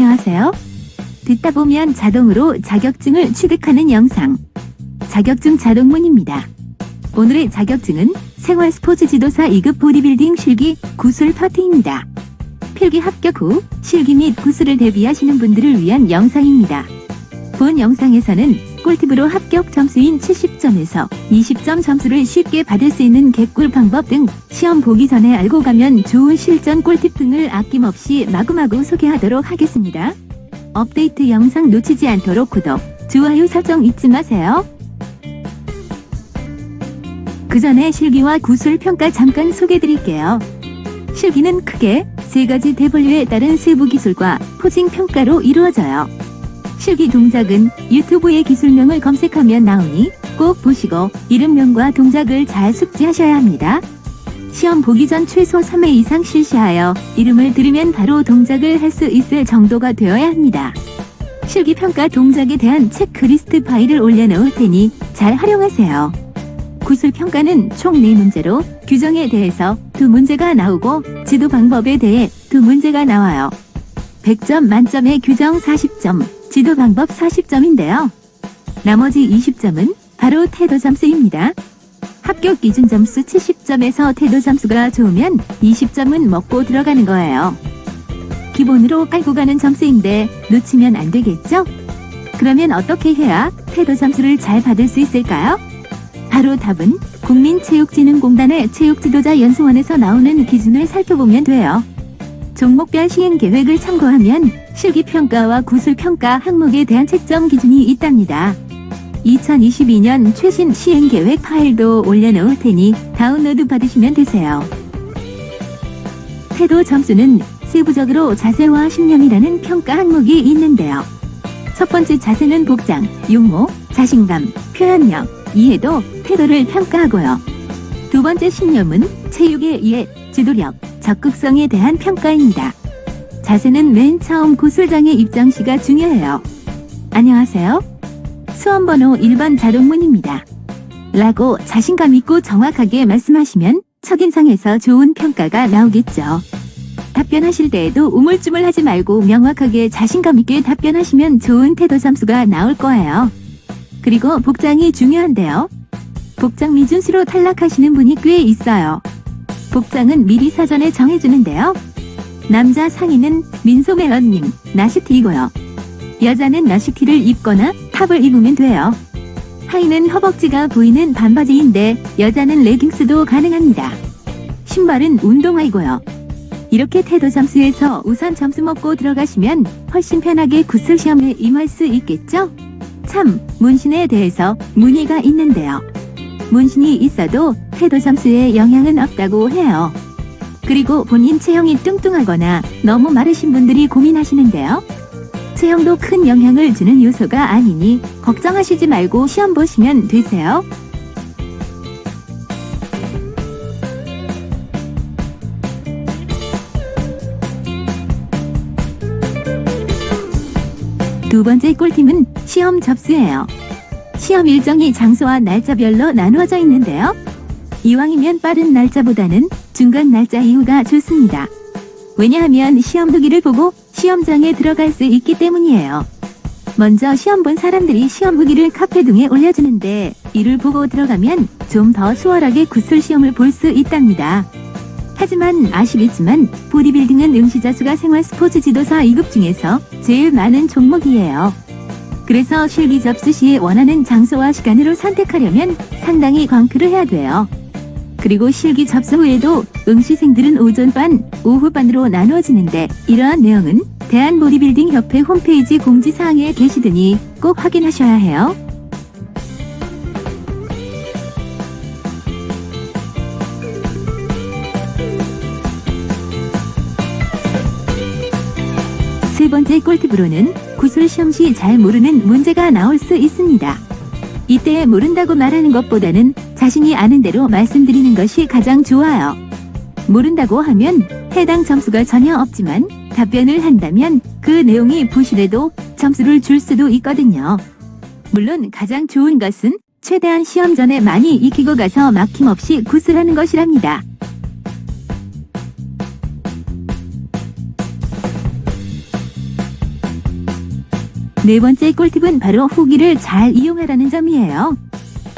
안녕하세요. 듣다 보면 자동으로 자격증을 취득하는 영상. 자격증 자동문입니다. 오늘의 자격증은 생활스포츠 지도사 2급 보디빌딩 실기 구술 파트입니다. 필기 합격 후 실기 및 구술을 대비하시는 분들을 위한 영상입니다. 본 영상에서는 꿀팁으로 합격 점수인 70점에서 20점 점수를 쉽게 받을 수 있는 개꿀 방법 등 시험 보기 전에 알고 가면 좋은 실전 꿀팁 등을 아낌없이 마구마구 소개하도록 하겠습니다. 업데이트 영상 놓치지 않도록 구독, 좋아요 설정 잊지 마세요. 그 전에 실기와 구술 평가 잠깐 소개드릴게요. 실기는 크게 3가지 대분류에 따른 세부 기술과 포징 평가로 이루어져요. 실기 동작은 유튜브의 기술명을 검색하면 나오니 꼭 보시고 이름명과 동작을 잘 숙지하셔야 합니다. 시험 보기 전 최소 3회 이상 실시하여 이름을 들으면 바로 동작을 할 수 있을 정도가 되어야 합니다. 실기 평가 동작에 대한 체크리스트 파일을 올려놓을 테니 잘 활용하세요. 구술 평가는 총 4문제로 규정에 대해서 2문제가 나오고 지도 방법에 대해 2문제가 나와요. 100점 만점에 규정 40점, 지도 방법 40점인데요. 나머지 20점은 바로 태도 점수입니다. 합격 기준 점수 70점에서 태도 점수가 좋으면 20점은 먹고 들어가는 거예요. 기본으로 깔고 가는 점수인데 놓치면 안 되겠죠? 그러면 어떻게 해야 태도 점수를 잘 받을 수 있을까요? 바로 답은 국민체육진흥공단의 체육지도자 연수원에서 나오는 기준을 살펴보면 돼요. 종목별 시행계획을 참고하면 실기평가와 구술평가 항목에 대한 채점 기준이 있답니다. 2022년 최신 시행계획 파일도 올려놓을 테니 다운로드 받으시면 되세요. 태도 점수는 세부적으로 자세와 신념이라는 평가 항목이 있는데요. 첫 번째 자세는 복장, 용모, 자신감, 표현력, 이해도, 태도를 평가하고요. 두 번째 신념은 체육의 이해, 지도력, 적극성에 대한 평가입니다. 자세는 맨 처음 구술장의 입장 시가 중요해요. 안녕하세요. 수험번호 1번 자동문입니다. 라고 자신감 있고 정확하게 말씀하시면 첫인상에서 좋은 평가가 나오겠죠. 답변하실 때에도 우물쭈물하지 말고 명확하게 자신감 있게 답변하시면 좋은 태도 점수가 나올 거예요. 그리고 복장이 중요한데요. 복장 미준수로 탈락하시는 분이 꽤 있어요. 복장은 미리 사전에 정해주는데요. 남자 상의는 민소멜런님, 나시티이고요. 여자는 나시티를 입거나 탑을 입으면 돼요. 하의는 허벅지가 보이는 반바지인데 여자는 레깅스도 가능합니다. 신발은 운동화이고요. 이렇게 태도 점수에서 우선 점수 먹고 들어가시면 훨씬 편하게 구술 시험에 임할 수 있겠죠? 참, 문신에 대해서 문의가 있는데요. 문신이 있어도 태도 점수에 영향은 없다고 해요. 그리고 본인 체형이 뚱뚱하거나 너무 마르신 분들이 고민하시는데요. 체형도 큰 영향을 주는 요소가 아니니 걱정하시지 말고 시험 보시면 되세요. 두 번째 꿀팁은 시험 접수예요. 시험 일정이 장소와 날짜별로 나누어져 있는데요. 이왕이면 빠른 날짜보다는 중간 날짜 이후가 좋습니다. 왜냐하면 시험 후기를 보고 시험장에 들어갈 수 있기 때문이에요. 먼저 시험 본 사람들이 시험 후기를 카페 등에 올려주는데 이를 보고 들어가면 좀 더 수월하게 구술 시험을 볼 수 있답니다. 하지만 아시겠지만 보디빌딩은 응시자 수가 생활스포츠 지도사 2급 중에서 제일 많은 종목이에요. 그래서 실기 접수 시에 원하는 장소와 시간으로 선택하려면 상당히 광크를 해야 돼요. 그리고 실기 접수 후에도 응시생들은 오전반, 오후반으로 나누어지는데 이러한 내용은 대한보디빌딩협회 홈페이지 공지사항에 게시되니 꼭 확인하셔야 해요. 세 번째 꿀팁으로는 구술 시험 시 잘 모르는 문제가 나올 수 있습니다. 이때 모른다고 말하는 것보다는 자신이 아는 대로 말씀드리는 것이 가장 좋아요. 모른다고 하면 해당 점수가 전혀 없지만 답변을 한다면 그 내용이 부실해도 점수를 줄 수도 있거든요. 물론 가장 좋은 것은 최대한 시험 전에 많이 익히고 가서 막힘없이 구술하는 것이랍니다. 네 번째 꿀팁은 바로 후기를 잘 이용하라는 점이에요.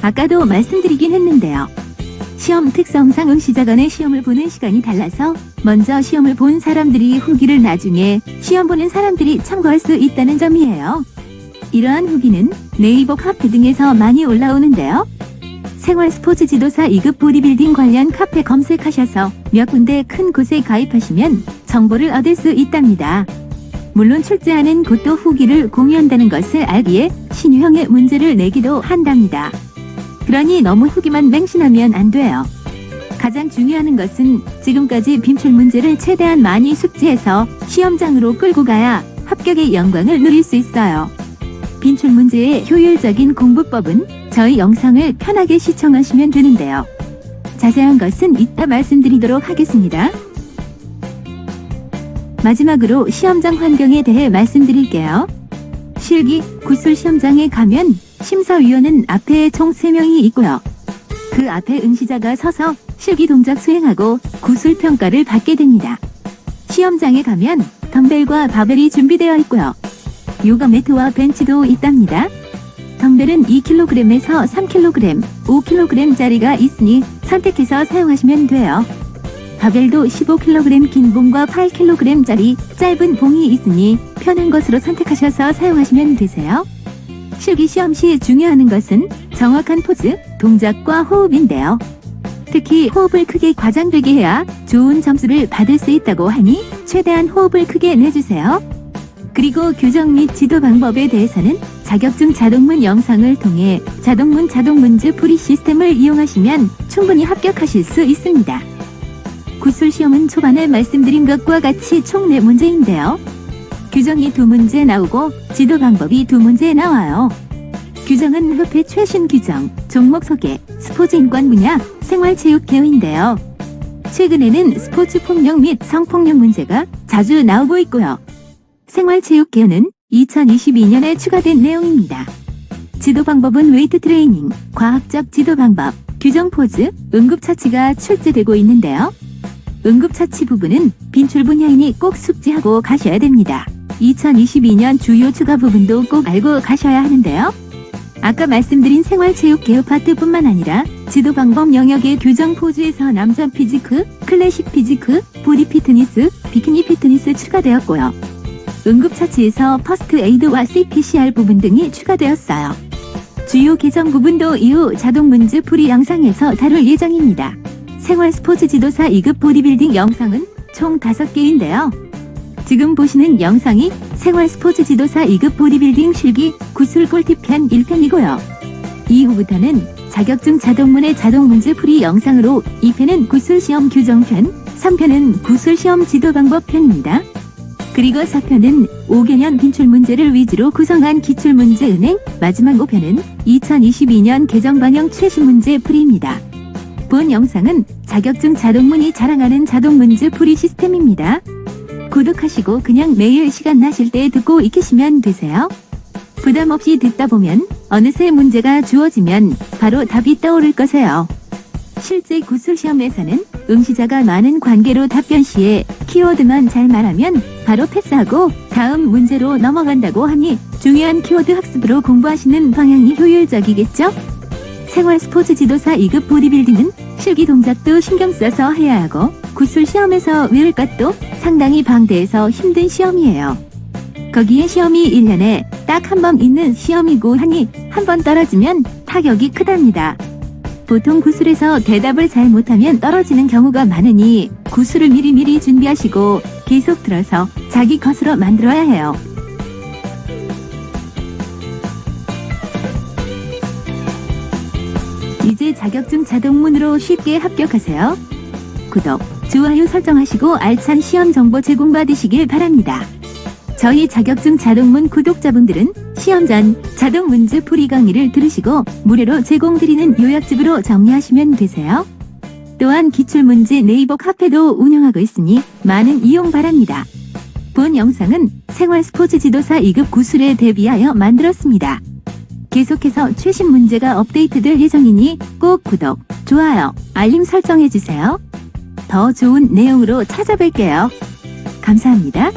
아까도 말씀드리긴 했는데요. 시험 특성상 응시자 간의 시험을 보는 시간이 달라서 먼저 시험을 본 사람들이 후기를 나중에 시험 보는 사람들이 참고할 수 있다는 점이에요. 이러한 후기는 네이버 카페 등에서 많이 올라오는데요. 생활 스포츠 지도사 2급 보디빌딩 관련 카페 검색하셔서 몇 군데 큰 곳에 가입하시면 정보를 얻을 수 있답니다. 물론 출제하는 곳도 후기를 공유한다는 것을 알기에 신유형의 문제를 내기도 한답니다. 그러니 너무 후기만 맹신하면 안 돼요. 가장 중요한 것은 지금까지 빈출 문제를 최대한 많이 숙지해서 시험장으로 끌고 가야 합격의 영광을 누릴 수 있어요. 빈출 문제의 효율적인 공부법은 저희 영상을 편하게 시청하시면 되는데요. 자세한 것은 이따 말씀드리도록 하겠습니다. 마지막으로 시험장 환경에 대해 말씀드릴게요. 실기, 구술 시험장에 가면 심사위원은 앞에 총 3명이 있고요. 그 앞에 응시자가 서서 실기 동작 수행하고 구술 평가를 받게 됩니다. 시험장에 가면 덤벨과 바벨이 준비되어 있고요. 요가 매트와 벤치도 있답니다. 덤벨은 2kg에서 3kg, 5kg짜리가 있으니 선택해서 사용하시면 돼요. 바벨도 15kg 긴 봉과 8kg짜리 짧은 봉이 있으니 편한 것으로 선택하셔서 사용하시면 되세요. 실기 시험 시 중요한 것은 정확한 포즈, 동작과 호흡인데요. 특히 호흡을 크게 과장되게 해야 좋은 점수를 받을 수 있다고 하니 최대한 호흡을 크게 내주세요. 그리고 교정 및 지도 방법에 대해서는 자격증 자동문 영상을 통해 자동문제 풀이 시스템을 이용하시면 충분히 합격하실 수 있습니다. 구술 시험은 초반에 말씀드린 것과 같이 총 4문제인데요. 규정이 2문제 나오고 지도 방법이 2문제 나와요. 규정은 협회 최신 규정, 종목 소개, 스포츠 인권 분야, 생활체육 개요인데요. 최근에는 스포츠 폭력 및 성폭력 문제가 자주 나오고 있고요. 생활체육 개요는 2022년에 추가된 내용입니다. 지도 방법은 웨이트 트레이닝, 과학적 지도 방법, 규정 포즈, 응급처치가 출제되고 있는데요. 응급처치 부분은 빈출 분야이니 꼭 숙지하고 가셔야 됩니다. 2022년 주요 추가 부분도 꼭 알고 가셔야 하는데요. 아까 말씀드린 생활체육 개요 파트뿐만 아니라 지도 방법 영역의 규정 포즈에서 남자 피지크, 클래식 피지크, 보디 피트니스, 비키니 피트니스 추가되었고요. 응급처치에서 퍼스트 에이드와 CPCR 부분 등이 추가되었어요. 주요 개정 부분도 이후 자동문제 풀이 영상에서 다룰 예정입니다. 생활 스포츠 지도사 2급 보디빌딩 영상은 총 5개인데요. 지금 보시는 영상이 생활 스포츠 지도사 2급 보디빌딩 실기 구술 꿀팁편 1편이고요. 이후부터는 자격증 자동문의 자동문제 풀이 영상으로 2편은 구술 시험 규정편, 3편은 구술 시험 지도 방법 편입니다. 그리고 4편은 5개년 빈출 문제를 위주로 구성한 기출문제 은행, 마지막 5편은 2022년 개정 반영 최신 문제 풀이입니다. 본 영상은 자격증 자동문이 자랑하는 자동문제 풀이 시스템입니다. 구독하시고 그냥 매일 시간 나실 때 듣고 익히시면 되세요. 부담 없이 듣다 보면 어느새 문제가 주어지면 바로 답이 떠오를 거세요. 실제 구술 시험에서는 응시자가 많은 관계로 답변 시에 키워드만 잘 말하면 바로 패스하고 다음 문제로 넘어간다고 하니 중요한 키워드 학습으로 공부하시는 방향이 효율적이겠죠? 생활 스포츠 지도사 2급 보디빌딩은 실기 동작도 신경 써서 해야 하고 구술 시험에서 외울 것도 상당히 방대해서 힘든 시험이에요. 거기에 시험이 1년에 딱 한 번 있는 시험이고 하니 한 번 떨어지면 타격이 크답니다. 보통 구술에서 대답을 잘 못하면 떨어지는 경우가 많으니 구술을 미리미리 준비하시고 계속 들어서 자기 것으로 만들어야 해요. 이제 자격증 자동문으로 쉽게 합격하세요. 구독, 좋아요 설정하시고 알찬 시험 정보 제공받으시길 바랍니다. 저희 자격증 자동문 구독자분들은 시험 전 자동 문제 풀이 강의를 들으시고 무료로 제공드리는 요약집으로 정리하시면 되세요. 또한 기출문제 네이버 카페도 운영하고 있으니 많은 이용 바랍니다. 본 영상은 생활 스포츠 지도사 2급 구술에 대비하여 만들었습니다. 계속해서 최신 문제가 업데이트될 예정이니 꼭 구독, 좋아요, 알림 설정해주세요. 더 좋은 내용으로 찾아뵐게요. 감사합니다.